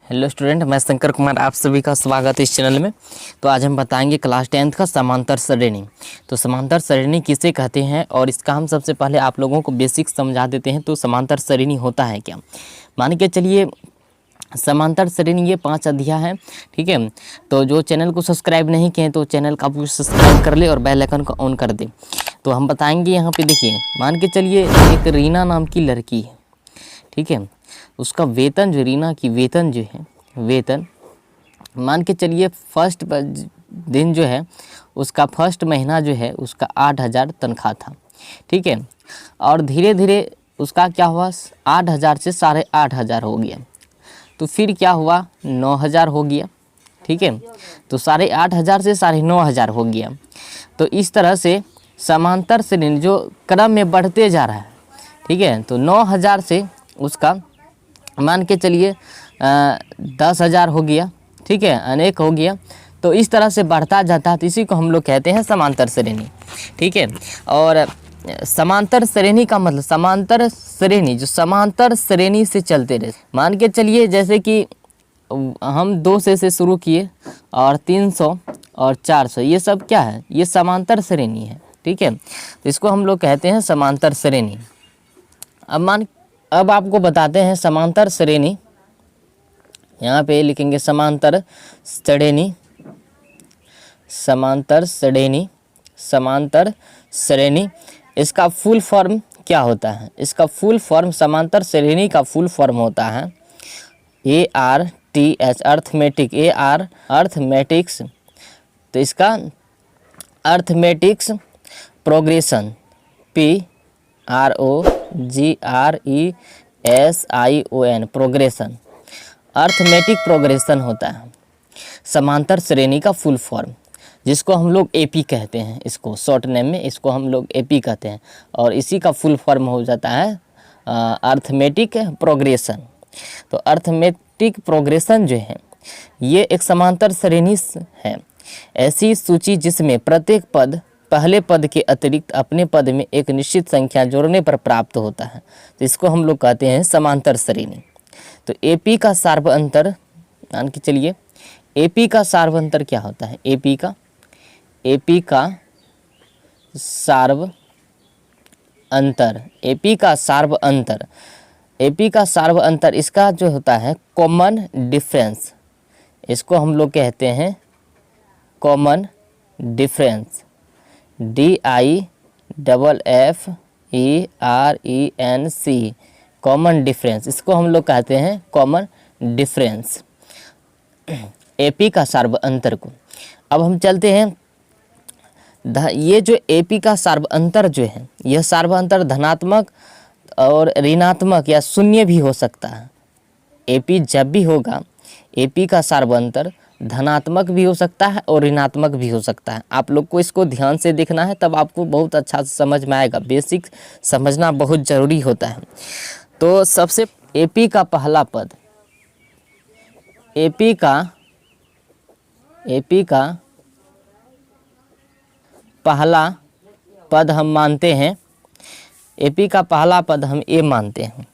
Hello student, मैं शंकर कुमार, आप सभी का स्वागत है इस चैनल में। तो आज हम बताएंगे क्लास 10th का समांतर श्रेणी। तो समांतर श्रेणी किसे कहते हैं और इसका हम सबसे पहले आप लोगों को बेसिक समझा देते हैं। तो समांतर श्रेणी होता है क्या, मान के चलिए समांतर श्रेणी ये 5 अध्याय है, ठीक है। तो जो चैनल को सब्सक्राइब नहीं किए तो चैनल का आप सब्सक्राइब कर ले और बेल आइकन को ऑन कर दे। तो हम बताएंगे यहाँ पे, देखिए मान के चलिए एक रीना नाम की लड़की है, ठीक है। उसका वेतन जो रीना की वेतन जो है, वेतन मान के चलिए फर्स्ट दिन जो है उसका फर्स्ट महीना जो है उसका 8,000 तनख्वाह था, ठीक है। और धीरे धीरे उसका क्या हुआ, 8,000 से 8,500 हो गया। तो फिर क्या हुआ, 9,000 हो गया, ठीक है। तो 8,500 से 9,500 हो गया। तो इस तरह से समांतर श्रेणी जो क्रम में बढ़ते जा रहा है, ठीक है। तो 9,000 से उसका मान के चलिए 10,000 हो गया, ठीक है, अनेक हो गया। तो इस तरह से बढ़ता जाता है, तो इसी को हम लोग कहते हैं समांतर श्रेणी, ठीक है। और समांतर श्रेणी का मतलब समांतर श्रेणी जो समांतर श्रेणी से चलते रहे, मान के चलिए जैसे कि हम 2 से शुरू किए और 300 और 400, ये सब क्या है, ये समांतर श्रेणी है, ठीक है। तो इसको हम लोग कहते हैं समांतर श्रेणी। अब आपको बताते हैं समांतर श्रेणी, यहाँ पे लिखेंगे समांतर श्रेणी, समांतर श्रेणी, समांतर श्रेणी। इसका फुल फॉर्म क्या होता है, इसका फुल फॉर्म समांतर श्रेणी का फुल फॉर्म होता है ARTH, अर्थमेटिक, AR अर्थमेटिक्स। तो इसका arithmetics progression, PROGRESION, progression, arithmetic progression होता है समांतर श्रेणी का फुल फॉर्म, जिसको हम लोग AP कहते हैं। इसको शॉर्ट नेम में इसको हम लोग AP कहते हैं और इसी का फुल फॉर्म हो जाता है अर्थमेटिक प्रोग्रेशन। तो अर्थमेटिक प्रोग्रेशन जो है ये एक समांतर श्रेणी है, ऐसी सूची जिसमें प्रत्येक पद पहले पद के अतिरिक्त अपने पद में एक निश्चित संख्या जोड़ने पर प्राप्त होता है। तो इसको हम लोग कहते हैं समांतर श्रेणी। तो AP का सार्व अंतर, मान के चलिए AP का सार्व अंतर क्या होता है, AP का सार्व अंतर, AP का सार्व अंतर, AP का सार्व अंतर इसका जो होता है कॉमन डिफरेंस, इसको हम लोग कहते हैं common difference, DIFFERENC, common difference, इसको हम लोग कहते हैं कॉमन डिफरेंस, AP का सार्व अंतर को। अब हम चलते हैं, ये जो AP का सार्व अंतर जो है, यह सार्व अंतर धनात्मक और ऋणात्मक या शून्य भी हो सकता है। AP जब भी होगा, AP का सार्व अंतर धनात्मक भी हो सकता है और ऋणात्मक भी हो सकता है। आप लोग को इसको ध्यान से देखना है, तब आपको बहुत अच्छा से समझ में आएगा। बेसिक समझना बहुत ज़रूरी होता है। तो सबसे AP का पहला पद, AP का पहला पद हम मानते हैं, AP का पहला पद हम A मानते हैं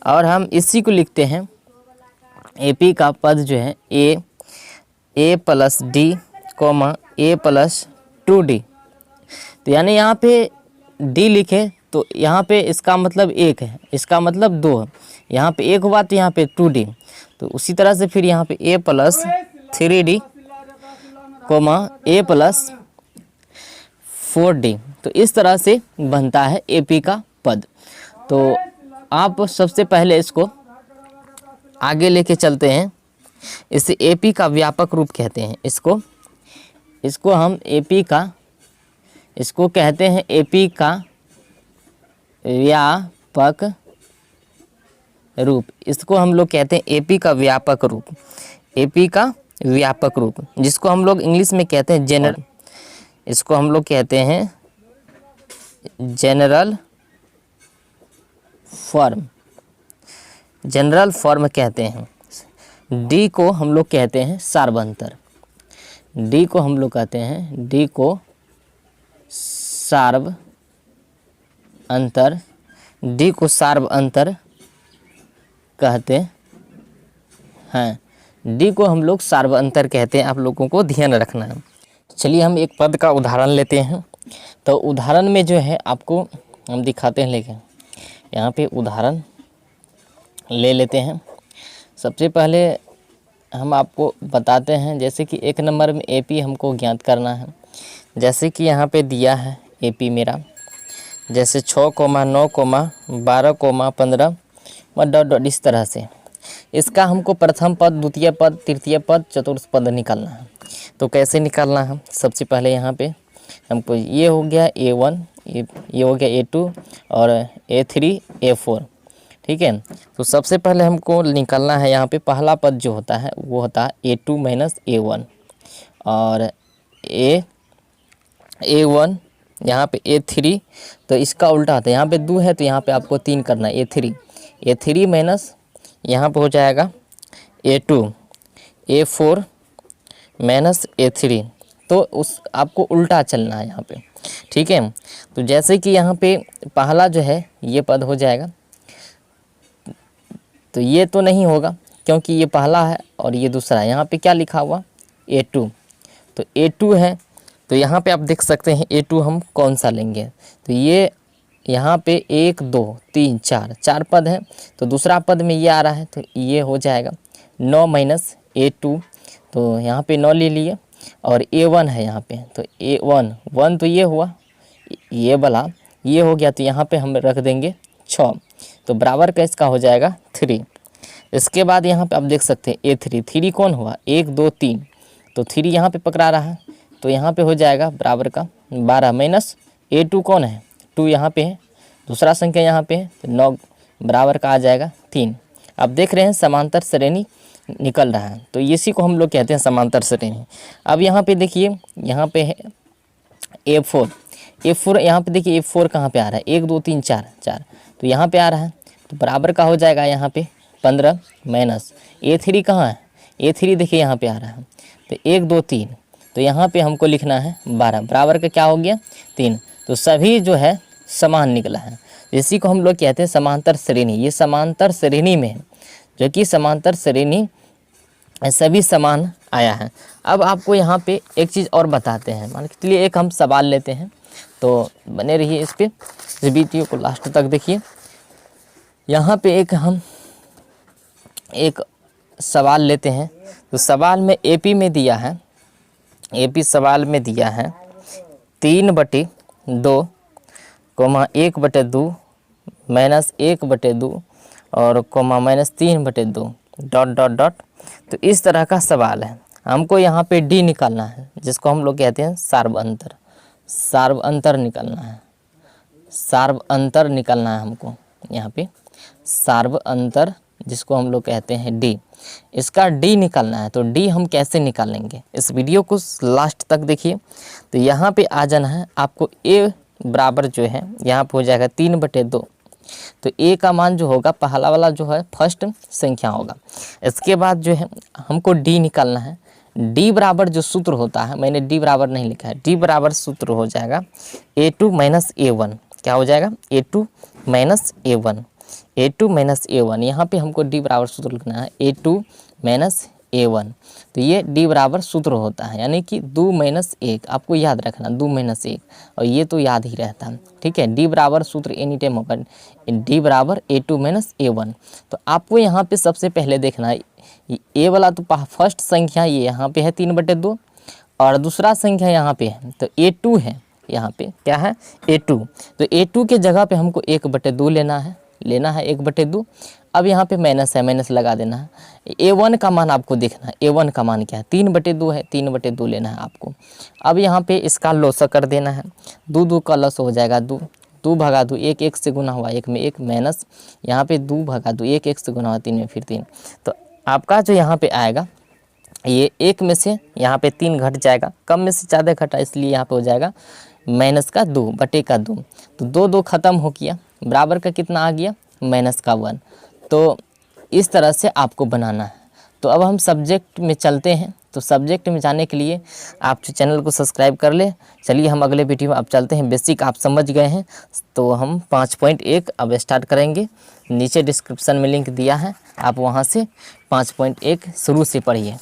और हम इसी को लिखते हैं AP का पद जो है A + D, A + 2D। तो यानी यहाँ पे D लिखे तो यहाँ पे इसका मतलब 1 है, इसका मतलब 2 है, यहाँ पे 1 हुआ तो यहाँ पे 2D। तो उसी तरह से फिर यहाँ पे A + 3D, A + 4D। तो इस तरह से बनता है AP का पद। तो आप सबसे पहले इसको आगे लेके चलते हैं, इसे AP का व्यापक रूप कहते हैं। इसको हम AP का, इसको कहते हैं AP का व्यापक रूप, इसको हम लोग कहते हैं AP का व्यापक रूप, AP का व्यापक रूप, जिसको हम लोग इंग्लिश में कहते हैं जनरल, इसको हम लोग कहते हैं जनरल फॉर्म, जनरल फॉर्म कहते हैं। D को हम लोग कहते हैं सार्व अंतर, D को हम लोग कहते हैं, D को सार्व अंतर, D को सार्व अंतर कहते हैं। डी को हम लोग सार्वअंतर कहते हैं, आप लोगों को ध्यान रखना है। चलिए हम एक पद का उदाहरण लेते हैं। तो उदाहरण में जो है आपको हम दिखाते हैं, लेके यहाँ पे उदाहरण ले लेते हैं। सबसे पहले हम आपको बताते हैं, जैसे कि 1 नंबर में एपी हमको ज्ञात करना है। जैसे कि यहाँ पे दिया है एपी मेरा, जैसे 6, 9, 12, 15 डॉट डॉट इस तरह से। इसका हमको प्रथम पद, द्वितीय पद, तृतीय पद, चतुर्थ पद निकालना है। तो कैसे निकालना है, सबसे पहले यहाँ पे हमको ये हो गया A1, ये हो गया A2 और A3, A4, ठीक है। तो सबसे पहले हमको निकालना है, यहाँ पे पहला पद जो होता है वो होता है A2 माइनस A1 और A1 यहाँ पे A3, तो इसका उल्टा होता है। यहाँ पे 2 है तो यहाँ पे आपको 3 करना है, A3 माइनस यहाँ पे हो जाएगा A2, A4 माइनस A3, तो उस आपको उल्टा चलना है यहाँ पे, ठीक है। तो जैसे कि यहाँ पे पहला जो है ये पद हो जाएगा, तो ये तो नहीं होगा क्योंकि ये पहला है और ये दूसरा है। यहाँ पे क्या लिखा हुआ A2, तो A2 है, तो यहाँ पे आप देख सकते हैं A2 हम कौन सा लेंगे। तो ये यहाँ पे 1 2 3 4 पद है, तो दूसरा पद में ये आ रहा है, तो ये हो जाएगा 9 माइनस A2, तो यहाँ पे 9 ले लिए और A1 है यहाँ पे, तो A1 तो ये हुआ, ये वाला ये हो गया, तो यहाँ पे हम रख देंगे 6, तो बराबर का इसका हो जाएगा 3। इसके बाद यहाँ पे आप देख सकते हैं A3 कौन हुआ 1 2 3, तो 3 यहाँ पे पकड़ा रहा है, तो यहाँ पे हो जाएगा बराबर का 12 माइनस A2 कौन है 2 यहाँ पे है, दूसरा संख्या यहाँ पे है, तो 9 बराबर का आ जाएगा 3। आप देख रहे हैं समांतर श्रेणी निकल रहा है, तो इसी को हम लोग कहते हैं समांतर श्रेणी। अब यहाँ पे देखिए, यहाँ पे है A4 यहाँ पे देखिए A4 कहाँ पे आ रहा है 1 2 3 4, तो यहाँ पे आ रहा है, तो बराबर का हो जाएगा यहाँ पे 15 माइनस A3 कहाँ है, A3 देखिए यहाँ पे आ रहा है, तो 1 2 3, तो यहाँ पे हमको लिखना है 12, बराबर का क्या हो गया 3। तो सभी जो है समान निकला है, इसी को हम लोग कहते हैं समांतर श्रेणी। ये समांतर श्रेणी में है, जो कि समांतर श्रेणी सभी समान आया है। अब आपको यहाँ पे एक चीज़ और बताते हैं, मान के चलिए एक हम सवाल लेते हैं, तो बने रहिए इस पे, इस वीडियो को लास्ट तक देखिए। यहाँ पे हम एक सवाल लेते हैं, तो सवाल में एपी में दिया है, एपी सवाल में दिया है 3/2, 1/2 माइनस 1/2 और माइनस 3/2 डॉट डॉट डॉट। तो इस तरह का सवाल है, हमको यहाँ पे डी निकालना है, जिसको हम लोग कहते हैं सार्वअंतर निकालना है, सार्वअंतर निकालना है हमको यहाँ पे सार्वअंतर, जिसको हम लोग कहते हैं डी। इसका डी निकालना है, तो डी हम कैसे निकालेंगे, इस वीडियो को लास्ट तक देखिए। तो यहाँ पे आ जाना है आपको, ए बराबर जो है यहाँ पे हो जाएगा 3/2, तो ए का मान जो होगा पहला वाला जो है फर्स्ट संख्या होगा। इसके बाद जो है हमको डी निकालना है, डी बराबर जो सूत्र होता है, मैंने डी बराबर नहीं लिखा है, डी बराबर सूत्र हो जाएगा A2 माइनस A1, क्या हो जाएगा A2 minus A1, A2 minus A1। यहाँ पे हमको डी बराबर सूत्र लिखना है A2 माइनस A1, तो ये डी बराबर सूत्र होता है, यानी कि 2 माइनस 1, आपको याद रखना 2 माइनस 1, और ये तो याद ही रहता है, ठीक है। डी बराबर सूत्र एनी टाइम होगा डी बराबर A2 माइनस A1। तो आपको यहाँ पे सबसे पहले देखना है, ए वाला तो फर्स्ट संख्या ये यहाँ पे है 3/2 और दूसरा संख्या यहाँ पे है, तो A2 है, यहाँ पे क्या है A2, तो A2 के जगह पे हमको 1/2 लेना है 1/2। अब यहाँ पे माइनस है, माइनस लगा देना है। A1 का मान आपको देखना है, A1 का मान क्या है 3/2 है, 3/2 लेना है आपको। अब यहाँ पे इसका लॉस कर देना है, 2 का लॉस हो जाएगा 2 भागा 2, 1 से गुना हुआ 1 में 1 माइनस यहाँ पे 2 भागा 2, 1 से गुना हुआ 3 में फिर 3, तो आपका जो यहाँ पे आएगा ये 1 में से यहाँ पे 3 घट जाएगा, कम में से ज़्यादा घटा, इसलिए यहाँ पे हो जाएगा माइनस का 2/2, तो 2 ख़त्म हो गया, बराबर का कितना आ गया माइनस का 1। तो इस तरह से आपको बनाना है। तो अब हम सब्जेक्ट में चलते हैं, तो सब्जेक्ट में जाने के लिए आप चैनल को सब्सक्राइब कर ले। चलिए हम अगले वीडियो में अब चलते हैं। बेसिक आप समझ गए हैं तो हम 5.1 अब स्टार्ट करेंगे। नीचे डिस्क्रिप्शन में लिंक दिया है, आप वहां से 5.1 शुरू से पढ़िए।